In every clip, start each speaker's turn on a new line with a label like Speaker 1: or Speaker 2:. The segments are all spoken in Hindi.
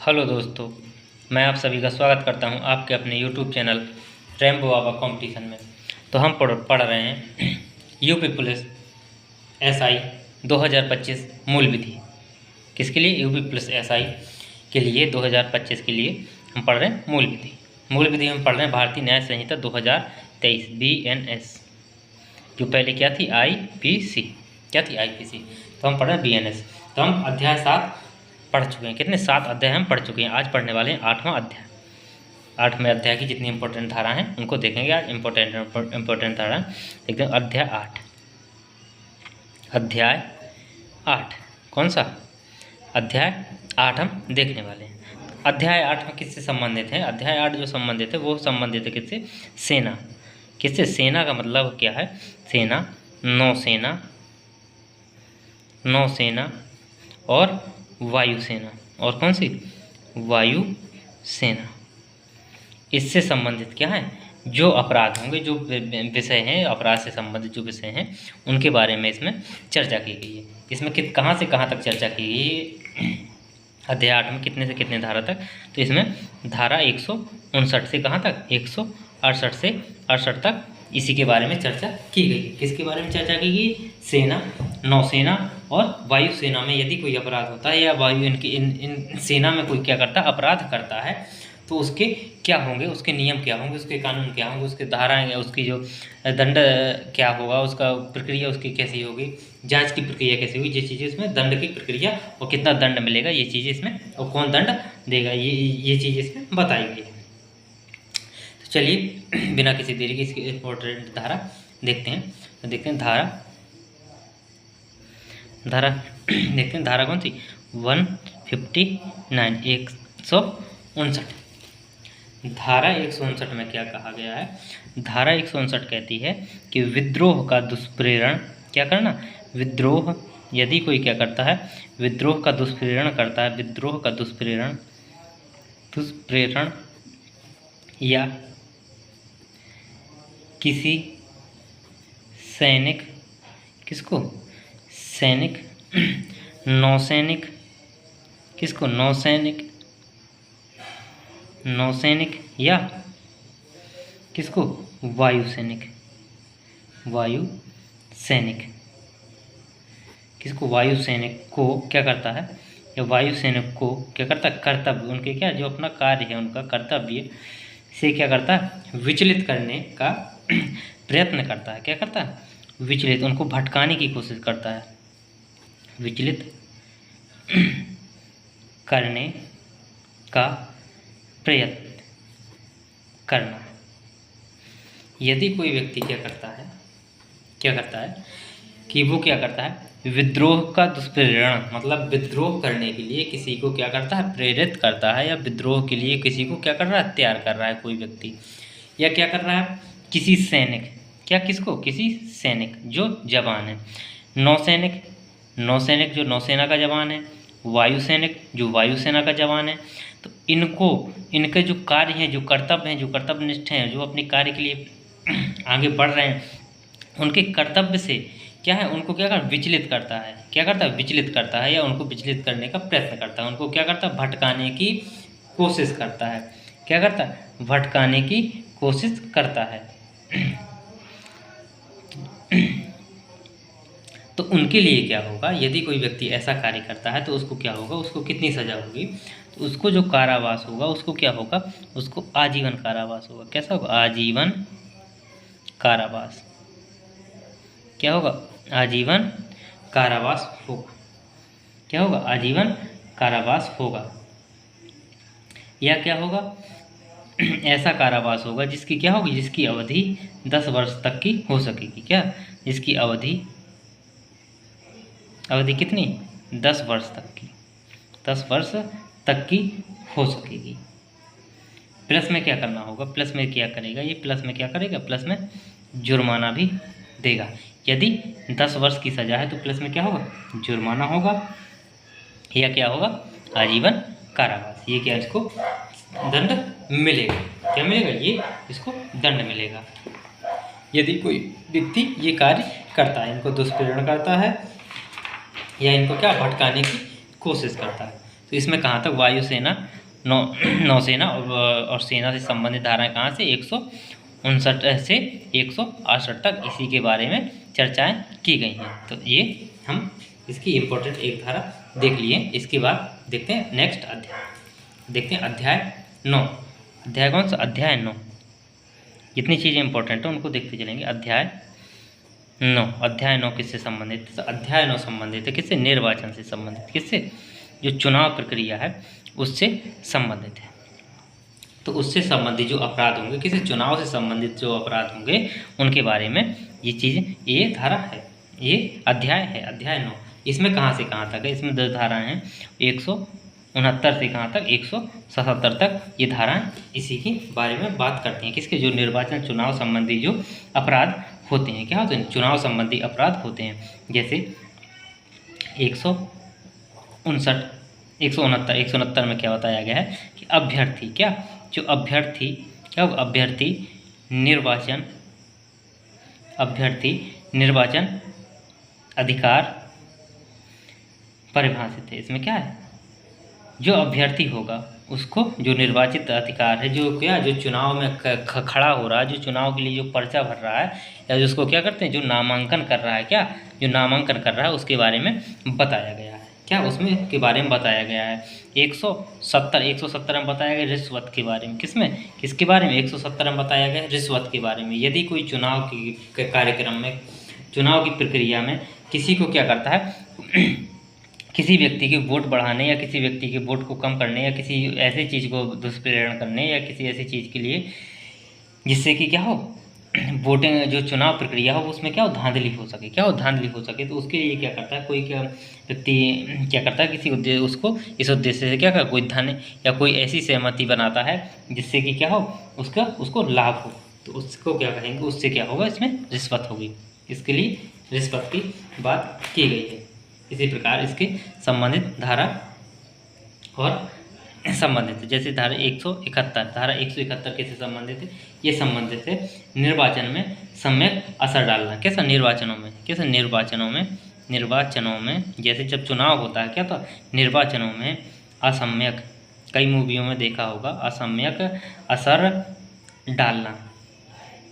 Speaker 1: हेलो दोस्तों, मैं आप सभी का स्वागत करता हूं आपके अपने यूट्यूब चैनल रेम्बो बाबा कंपटीशन में। तो हम पढ़ रहे हैं यूपी पुलिस एसआई 2025 मूल विधि। किसके लिए? यूपी पुलिस एसआई के लिए 2025 के लिए हम पढ़ रहे हैं मूल विधि। मूल विधि हम पढ़ रहे हैं भारतीय न्याय संहिता 2023 BNS। जो पहले क्या थी? IPC। क्या थी? IPC। तो हम पढ़ रहे हैं BNS। तो हम अध्याय 7 पढ़ चुके हैं। कितने? 7 अध्याय हम पढ़ चुके हैं। आज पढ़ने वाले हैं 8वां अध्याय। 8वें अध्याय की जितनी इंपॉर्टेंट धारा हैं उनको देखेंगे आज। इंपॉर्टेंट धारा एकदम अध्याय 8। अध्याय 8 कौन सा? अध्याय 8 हम देखने वाले हैं। अध्याय 8 में किससे संबंधित है? अध्याय 8 जो संबंधित है वो संबंधित है किससे? सेना। किससे? सेना का मतलब क्या है? सेना, नौसेना, नौसेना और वायुसेना। और कौन सी? वायुसेना। इससे संबंधित क्या है? जो अपराध होंगे, जो विषय हैं, अपराध से संबंधित जो विषय हैं उनके बारे में इसमें चर्चा की गई है। इसमें कहाँ से कहाँ तक चर्चा की गई है? अध्याय 8 में कितने से कितने धारा तक? तो इसमें धारा 159 से कहाँ तक? 168 से 68 तक इसी के बारे में चर्चा की गई। किसके बारे में चर्चा की गई? सेना, नौसेना और वायुसेना में यदि कोई अपराध होता है या वायु इन सेना में कोई क्या करता है? अपराध करता है तो उसके क्या होंगे? उसके नियम क्या होंगे? उसके कानून क्या होंगे? उसके धाराएँ, उसकी जो दंड क्या होगा? उसका प्रक्रिया उसकी कैसी होगी? जांच की प्रक्रिया कैसी होगी? ये चीज़ें इसमें दंड की प्रक्रिया और कितना दंड मिलेगा ये चीज़ें इसमें, और कौन दंड देगा ये चीज़ इसमें बताई गई है। तो चलिए बिना किसी देरी के इसकी इंपॉर्टेंट धारा देखते हैं। तो देखते हैं धारा देखते हैं धारा कौन सी? 159 159। धारा 159 में क्या कहा गया है? धारा 159 कहती है कि विद्रोह का दुष्प्रेरण क्या करना? विद्रोह, यदि कोई क्या करता है? विद्रोह का दुष्प्रेरण करता है, विद्रोह का दुष्प्रेरण या किसी सैनिक, किसको? सैनिक, नौसैनिक, किसको? नौसैनिक, नौसैनिक या किसको? वायुसैनिक, वायुसैनिक, किसको? वायुसैनिक को क्या करता है? या वायुसैनिक को क्या करता है? कर्तव्य, उनके क्या जो अपना कार्य है उनका कर्तव्य से क्या करता है? विचलित करने का प्रयत्न करता है। क्या करता है? विचलित, उनको भटकाने की कोशिश करता है। विचलित करने का प्रयत्न करना। यदि कोई व्यक्ति क्या करता है कि वो क्या करता है? विद्रोह का दुष्प्रेरण, मतलब विद्रोह करने के लिए किसी को क्या करता है? प्रेरित करता है, या विद्रोह के लिए किसी को क्या कर रहा है? तैयार कर रहा है कोई व्यक्ति, या क्या कर रहा है? किसी सैनिक, क्या किसको? किसी सैनिक जो जवान है। नौसैनिक, नौसैनिक जो नौसेना का जवान है। वायुसैनिक जो वायुसेना का जवान है। तो इनके जो कार्य हैं, जो कर्तव्य हैं, जो कर्तव्यनिष्ठ हैं, जो अपने कार्य के लिए आगे बढ़ रहे हैं, उनके कर्तव्य से क्या है? उनको क्या कर विचलित करता है। क्या करता है? विचलित करता है, या उनको विचलित करने का प्रयत्न करता है। उनको क्या करता है? भटकाने की कोशिश करता है। क्या करता है? भटकाने की कोशिश करता है। तो उनके लिए क्या होगा? यदि कोई व्यक्ति ऐसा कार्य करता है तो उसको क्या होगा? उसको कितनी सज़ा होगी? तो उसको जो कारावास होगा उसको क्या होगा? उसको आजीवन कारावास होगा। कैसा होगा? आजीवन कारावास। क्या होगा? आजीवन कारावास होगा। क्या होगा? आजीवन कारावास होगा। या क्या होगा? ऐसा कारावास होगा जिसकी क्या होगी? जिसकी अवधि 10 वर्ष तक की हो सकेगी। क्या? जिसकी अवधि कितनी? 10 वर्ष तक की, 10 वर्ष तक की हो सकेगी। प्लस में क्या करना होगा? प्लस में क्या करेगा? ये प्लस में क्या करेगा? प्लस में जुर्माना भी देगा। यदि 10 वर्ष की सज़ा है तो प्लस में क्या होगा? जुर्माना होगा, या क्या होगा? आजीवन कारावास। ये क्या? इसको दंड मिलेगा। क्या मिलेगा? ये इसको दंड मिलेगा यदि कोई व्यक्ति ये कार्य करता है, इनको दुष्प्रेरण करता है या इनको क्या भटकाने की कोशिश करता है। तो इसमें कहाँ तक वायुसेना, नौसेना और सेना से संबंधित धाराएं कहाँ से 159 से 168 तक इसी के बारे में चर्चाएं की गई हैं। तो ये हम इसकी इम्पोर्टेंट एक धारा देख लिए। इसके बाद देखते हैं नेक्स्ट अध्याय, देखते हैं अध्याय 9। अध्याय कौन सा? अध्याय 9। जितनी चीज़ें इंपॉर्टेंट है उनको देखते चलेंगे। अध्याय 9, अध्याय 9 किससे संबंधित? तो अध्याय 9 संबंधित है किससे? निर्वाचन से संबंधित। किससे? जो चुनाव प्रक्रिया है उससे संबंधित है। तो उससे संबंधित जो अपराध होंगे, किसी चुनाव से संबंधित जो अपराध होंगे उनके बारे में ये चीज़, ये धारा है, ये अध्याय है, अध्याय 9। इसमें कहाँ से कहाँ तक है? इसमें 10 धाराएँ हैं, 169 से कहाँ तक? 177 तक ये धाराएं इसी के बारे में बात करती हैं। किसके? जो निर्वाचन चुनाव संबंधी जो अपराध होते हैं। क्या होते हैं? चुनाव संबंधी अपराध होते हैं। जैसे 169 में क्या बताया गया है कि अभ्यर्थी, क्या जो अभ्यर्थी, क्या अभ्यर्थी निर्वाचन अधिकार परिभाषित है। इसमें क्या है? जो अभ्यर्थी होगा उसको जो निर्वाचित अधिकार है, जो क्या, जो चुनाव में खड़ा हो रहा है, जो चुनाव के लिए जो पर्चा भर रहा है, या जिसको क्या करते हैं, जो नामांकन कर रहा है, क्या जो नामांकन कर रहा है उसके बारे में बताया गया है। क्या उसमें के बारे में बताया गया है? 170 में बताया गया रिश्वत के बारे में। किसके बारे में? 170 में बताया गया रिश्वत के बारे में। यदि कोई चुनाव के कार्यक्रम में, चुनाव की प्रक्रिया में किसी को क्या करता है किसी व्यक्ति के वोट बढ़ाने या किसी व्यक्ति के वोट को कम करने या किसी ऐसी चीज़ को दुष्प्रेरण करने या किसी ऐसी चीज़ के लिए जिससे कि क्या हो, वोटिंग जो चुनाव प्रक्रिया हो उसमें क्या हो, धांधली हो सके, क्या हो, धांधली हो सके, तो उसके लिए क्या करता है, कोई क्या व्यक्ति क्या करता है, किसी उद्देश्य, उसको इस उद्देश्य से क्या कर, कोई धन या कोई ऐसी सहमति बनाता है जिससे कि क्या हो, उसको लाभ हो, तो उसको क्या कहेंगे, उससे क्या होगा, इसमें रिश्वत होगी। इसके लिए रिश्वत की बात की गई है। इसी प्रकार इसके संबंधित धारा और संबंधित है। जैसे धारा 171 किससे संबंधित है? ये संबंधित है निर्वाचन में सम्यक असर डालना। कैसा? निर्वाचनों में जैसे जब चुनाव होता है क्या, तो निर्वाचनों में असम्यक, कई मूवियों में देखा होगा, असम्यक असर डालना।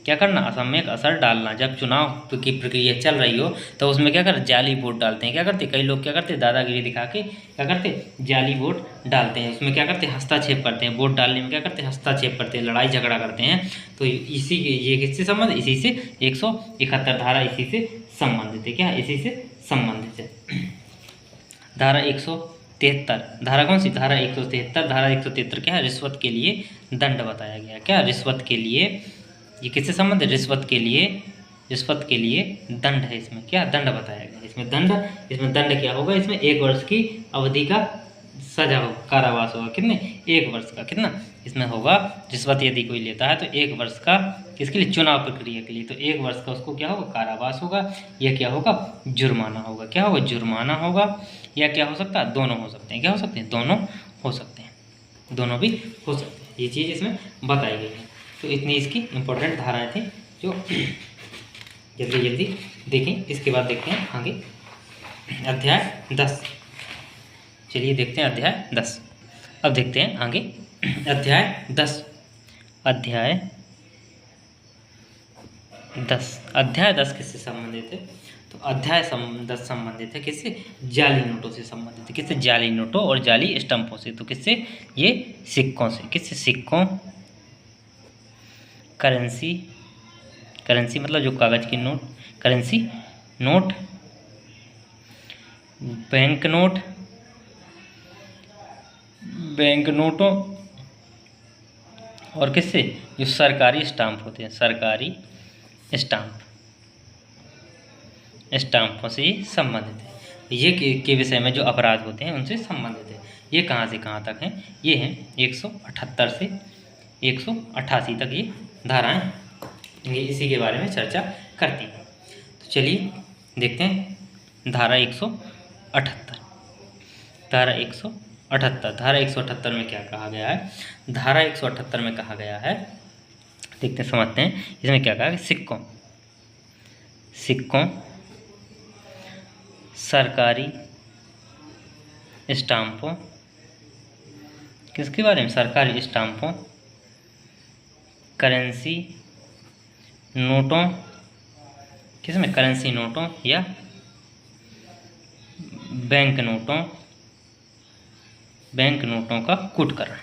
Speaker 1: क्या करना? असम्यक असर डालना। जब चुनाव की प्रक्रिया चल रही हो तो उसमें क्या कर, जाली वोट डालते हैं। क्या करते? कई लोग क्या करते, दादागिरी दिखा के क्या करते, जाली वोट डालते हैं। उसमें क्या करते, हस्तक्षेप करते हैं। वोट डालने में क्या करते, हस्तक्षेप करते हैं, लड़ाई झगड़ा करते हैं। तो इसी ये किससे संबंधित? इसी से 171 धारा इसी से संबंधित है। क्या? इसी से संबंधित है। धारा 173, धारा कौन सी? धारा 173। धारा 173 क्या है? रिश्वत के लिए दंड बताया गया। क्या? रिश्वत के लिए, ये किससे संबंध है? रिश्वत के लिए दंड है। इसमें क्या दंड बताया गया? इसमें दंड क्या होगा? इसमें 1 वर्ष की अवधि का सजा हो, कारावास होगा। कितने? 1 वर्ष का। कितना इसमें होगा? रिश्वत यदि कोई लेता है तो 1 वर्ष का, किसके लिए? चुनाव प्रक्रिया के लिए। तो 1 वर्ष का उसको क्या होगा? कारावास होगा, या क्या होगा? जुर्माना होगा। क्या होगा? जुर्माना होगा, या क्या हो सकता है? दोनों हो सकते हैं। क्या हो सकते हैं? दोनों हो सकते हैं, दोनों भी हो सकते हैं। ये चीज़ इसमें बताई गई है। तो इतनी इसकी इम्पोर्टेंट धाराएं थी जो जल्दी देखें। इसके बाद देखते हैं आगे अध्याय 10। चलिए देखते हैं अध्याय 10। अब देखते हैं आगे अध्याय 10। अध्याय 10 किससे संबंधित है? तो अध्याय 10 संबंधित है किससे? जाली नोटों से संबंधित है। किससे? जाली नोटों और जाली स्टंपों से। तो किससे? ये सिक्कों से। किससे? सिक्कों, करेंसी मतलब जो कागज की नोट, करेंसी नोट, बैंक नोटों और किससे? जो सरकारी स्टाम्प होते हैं, सरकारी स्टाम्पों से संबंधित है। ये के विषय में जो अपराध होते हैं उनसे संबंधित है। ये कहाँ से कहाँ तक हैं? ये हैं 178 से 188 तक ये धाराएं, ये इसी के बारे में चर्चा करती हैं। तो चलिए देखते हैं धारा 178। धारा 178 में क्या कहा गया है? धारा 178 में कहा गया है, देखते समझते हैं इसमें क्या कहा है। सिक्कों, सरकारी स्टाम्पों किसके बारे में? सरकारी स्टाम्पों, करेंसी नोटों, किसमें? करेंसी नोटों या बैंक नोटों, बैंक नोटों का कूटकरण।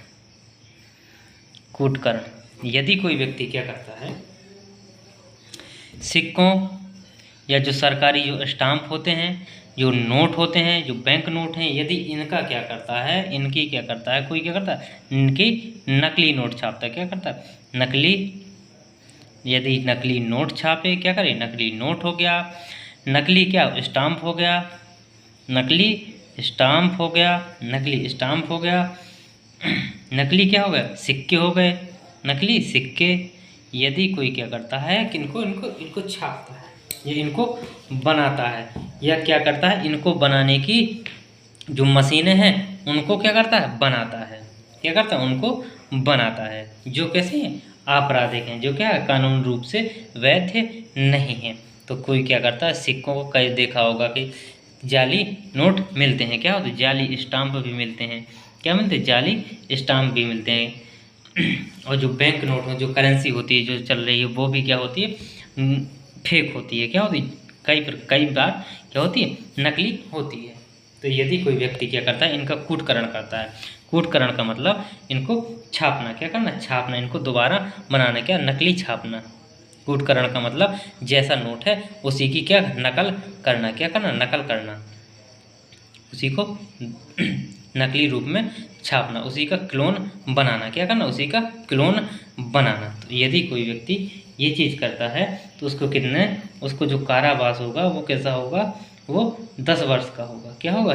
Speaker 1: कूटकरण, यदि कोई व्यक्ति क्या करता है, सिक्कों या जो सरकारी जो स्टाम्प होते हैं, जो नोट होते हैं, जो बैंक नोट हैं, यदि इनका क्या करता है, इनकी क्या करता है, कोई क्या करता है, इनकी नकली नोट छापता है। क्या करता है? नकली, यदि नकली नोट छापे, क्या करे? नकली नोट हो गया, नकली क्या? स्टाम्प हो गया, नकली स्टाम्प हो गया, नकली स्टाम्प हो गया, नकली क्या हो गया? सिक्के हो गए, नकली सिक्के। यदि कोई क्या करता है कि इनको इनको इनको छापता है या इनको बनाता है या क्या करता है, इनको बनाने की जो मशीनें हैं उनको क्या करता है? बनाता है। क्या करता है? उनको बनाता है, जो कैसे हैं? आपराधिक हैं, जो क्या है? कानून रूप से वैध नहीं है। तो कोई क्या करता है, सिक्कों को कई देखा होगा कि जाली नोट मिलते हैं, क्या होते हैं? जाली स्टाम्प भी मिलते हैं। क्या मिलते हैं? जाली स्टाम्प भी मिलते हैं। और जो बैंक नोट में जो करेंसी होती है जो चल रही है वो भी क्या होती है? फेक होती है। क्या होती है? कई बार क्या होती है? नकली होती है। तो यदि कोई व्यक्ति क्या करता है, इनका कूटकरण करता है। कूटकरण का मतलब इनको छापना, क्या करना? छापना, इनको दोबारा बनाना, क्या? नकली छापना। कूटकरण का मतलब जैसा नोट है उसी की क्या? नकल करना। क्या करना? नकल करना, उसी को नकली रूप में छापना, उसी का क्लोन बनाना। क्या करना? उसी का क्लोन बनाना। तो यदि कोई व्यक्ति ये चीज़ करता है तो उसको जो कारावास होगा वो कैसा होगा? वो 10 वर्ष का होगा। क्या होगा?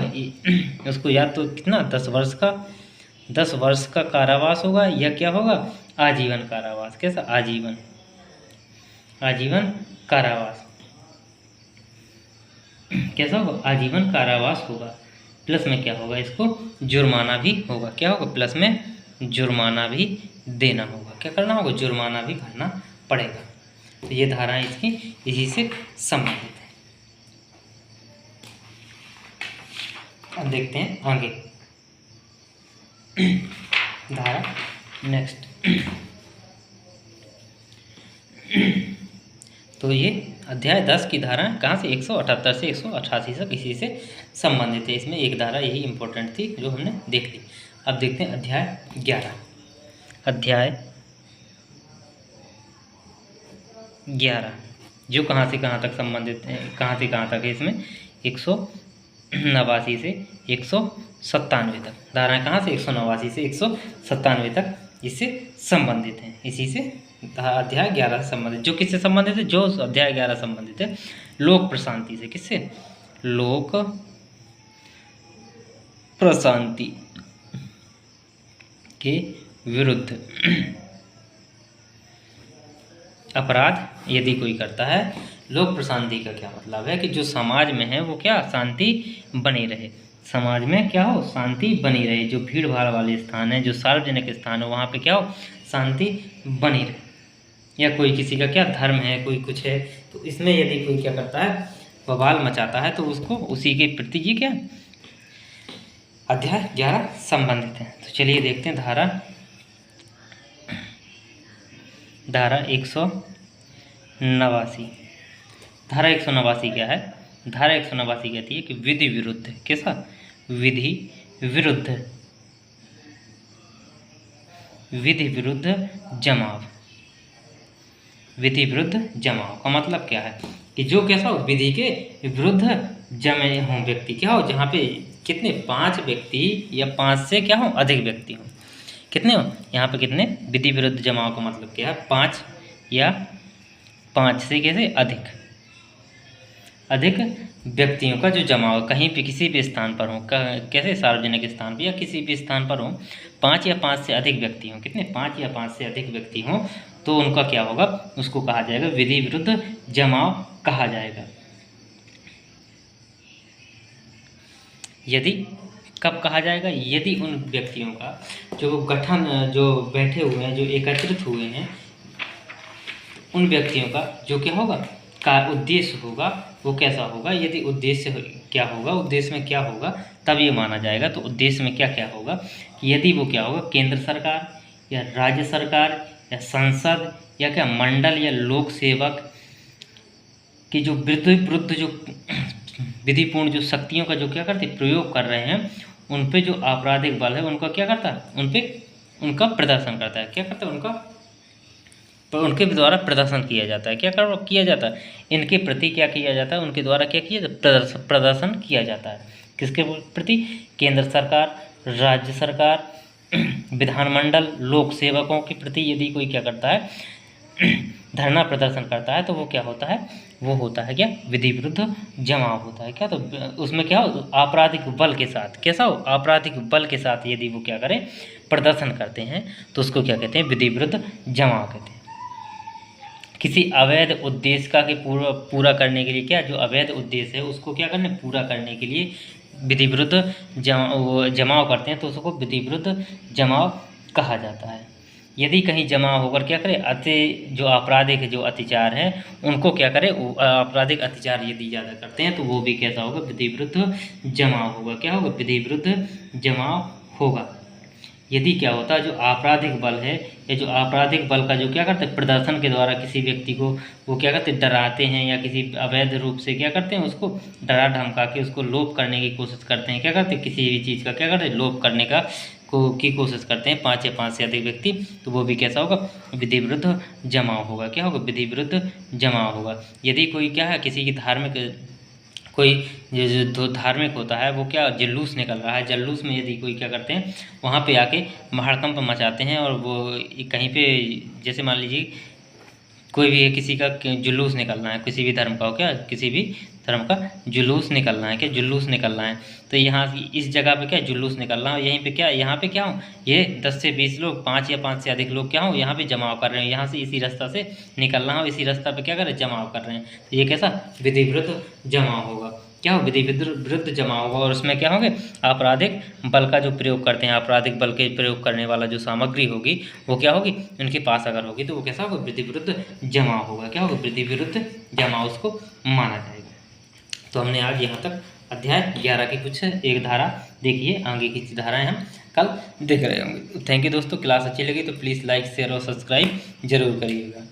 Speaker 1: उसको या तो कितना? 10 वर्ष का कारावास होगा या क्या होगा? आजीवन कारावास। कैसा? आजीवन कारावास। कैसा होगा? आजीवन कारावास होगा। प्लस में क्या होगा? इसको जुर्माना भी होगा। क्या होगा? प्लस में जुर्माना भी देना होगा। क्या करना होगा? जुर्माना भी भरना पड़ेगा। तो ये धाराएं इसकी इसी से संबंधित है। अब देखते हैं आगे धारा नेक्स्ट। तो ये अध्याय 10 की धारा कहाँ से? 178 से 188 तक इसी से संबंधित है। इसमें एक धारा यही इम्पोर्टेंट थी जो हमने देख ली। अब देखते हैं अध्याय 11। अध्याय 11 जो कहाँ से कहाँ तक संबंधित है, कहाँ से कहाँ तक है? इसमें 189 से 197 तक धाराएँ कहाँ से? 189 से 197 तक इससे संबंधित हैं। इसी से अध्याय 11 से संबंधित, जो किससे संबंधित है? जो अध्याय 11 संबंधित है लोक प्रशांति से। किससे? लोक प्रशांति के विरुद्ध अपराध यदि कोई करता है। लोक प्रशांति का क्या मतलब है? कि जो समाज में है वो क्या? शांति बनी रहे। समाज में क्या हो? शांति बनी रहे। जो भीड़ भाड़ वाले स्थान है, जो सार्वजनिक स्थान है, वहाँ पे क्या हो? शांति बनी रहे। या कोई किसी का क्या धर्म है, कोई कुछ है, तो इसमें यदि कोई क्या करता है? बवाल मचाता है तो उसको उसी के प्रति ये क्या? अध्याय 11 संबंधित है। तो चलिए देखते हैं धारा 189। धारा 189 क्या है? धारा 189 कहती है कि विधि विरुद्ध, कैसा? विधि विरुद्ध, विधि विरुद्ध जमाव। विधि विरुद्ध जमाव का मतलब क्या है? कि जो कैसा हो? विधि के विरुद्ध जमे हों व्यक्ति। क्या हो? जहाँ पे कितने? 5 व्यक्ति या 5 से क्या हो? अधिक व्यक्ति हों। कितने हो? यहाँ पे कितने? विधि विरुद्ध जमाव का मतलब क्या है? 5 या 5 से कैसे? अधिक व्यक्तियों का जो जमाव कहीं पे किसी भी स्थान पर हो, कैसे? सार्वजनिक स्थान पर या किसी भी स्थान पर हो, 5 या 5 से अधिक व्यक्ति हों। कितने? 5 या 5 से अधिक व्यक्ति हों तो उनका क्या होगा? उसको कहा जाएगा विधि विरुद्ध जमाव कहा जाएगा। यदि कब कहा जाएगा? यदि उन व्यक्तियों का जो गठन, जो बैठे हुए हैं, जो एकत्रित हुए हैं, उन व्यक्तियों का जो क्या होगा? का उद्देश्य होगा वो कैसा होगा? यदि उद्देश्य क्या होगा, उद्देश्य में क्या होगा, तब ये माना जाएगा। तो उद्देश्य में क्या क्या होगा कि यदि वो क्या होगा, केंद्र सरकार या राज्य सरकार या संसद या क्या मंडल या लोक सेवक की जो विरुद्ध जो विधिपूर्ण जो शक्तियों का जो क्या करते प्रयोग कर रहे हैं, उन पे जो आपराधिक बल है उनका क्या करता है, उन पे उनका प्रदर्शन करता है। क्या करता है, उनके द्वारा प्रदर्शन किया जाता है। क्या किया जाता है, इनके प्रति क्या किया जाता है, उनके द्वारा क्या किया जाता है, प्रदर्शन किया जाता है। किसके प्रति, केंद्र सरकार, राज्य सरकार, विधानमंडल, लोक सेवकों के प्रति यदि कोई क्या करता है धरना प्रदर्शन करता है, तो वो क्या होता है, वो होता है क्या, विधि विरुद्ध जमाव होता है। क्या, तो उसमें क्या हो, आपराधिक बल के साथ, कैसा हो, आपराधिक बल के साथ यदि वो क्या करें, प्रदर्शन करते हैं, तो उसको क्या कहते हैं, विधि विरुद्ध जमाव कहते हैं। किसी अवैध उद्देश्य का कि पूरा करने के लिए, क्या जो अवैध उद्देश्य है उसको क्या करने, पूरा करने के लिए विधि विरुद्ध जमाव करते हैं, तो उसको विधि विरुद्ध जमाव कहा जाता है। यदि कहीं जमा होकर क्या करे, जो आपराधिक जो अत्याचार है उनको क्या करे, आपराधिक अत्याचार यदि ज़्यादा करते हैं, तो वो भी कैसा होगा, विधि विरुद्ध जमाव होगा। क्या होगा, विधि विरुद्ध जमाव होगा। यदि क्या होता है, जो आपराधिक बल है या जो आपराधिक बल का जो क्या करते हैं, प्रदर्शन के द्वारा किसी व्यक्ति को वो क्या करते हैं, डराते हैं, या किसी अवैध रूप से क्या करते हैं, उसको डरा धमका के उसको लोप करने की कोशिश करते हैं। क्या करते हैं, किसी भी चीज़ का क्या करते हैं, लोप करने का की कोशिश करते हैं 5 या 5 से अधिक व्यक्ति, तो वो भी कैसा होगा, विधि विरुद्ध जमाव होगा। क्या होगा, विधि विरुद्ध जमाव होगा। यदि कोई क्या है, किसी की धार्मिक कोई जो धार्मिक होता है वो क्या जुलूस निकल रहा है, जुलूस में यदि कोई क्या करते हैं, वहाँ पे आके हड़कंप मचाते हैं, और वो कहीं पे जैसे मान लीजिए कोई भी किसी का जुलूस निकलना है, किसी भी धर्म का हो, क्या किसी भी धर्म का जुलूस निकलना है, क्या जुलूस निकलना है, तो यहाँ इस जगह पे क्या जुलूस निकलना है, यहीं पे क्या, यहाँ पे क्या हो, ये 10 से 20 लोग, 5 या 5 से अधिक लोग क्या हो, यहाँ पे जमाव कर रहे हैं, यहाँ से इसी रास्ता से निकलना हो, इसी रास्ता पे क्या कर रहे हैं, जमाव कर रहे हैं, तो ये कैसा विधि विरुद्ध जमाव होगा। क्या हो, विधि विरुद्ध जमाव होगा। और उसमें क्या होंगे, आपराधिक बल का जो प्रयोग करते हैं, आपराधिक बल के प्रयोग करने वाला जो सामग्री होगी वो क्या होगी, उनके पास अगर होगी तो वो कैसा होगा, विधि विरुद्ध जमाव होगा। क्या होगा, विधि विरुद्ध जमाव उसको माना जाएगा। तो हमने आज यहाँ तक अध्याय 11 की कुछ एक धारा देखिए, आगे की धाराएं हम कल देख रहे होंगे। थैंक यू दोस्तों, क्लास अच्छी लगी तो प्लीज़ लाइक शेयर और सब्सक्राइब जरूर करिएगा।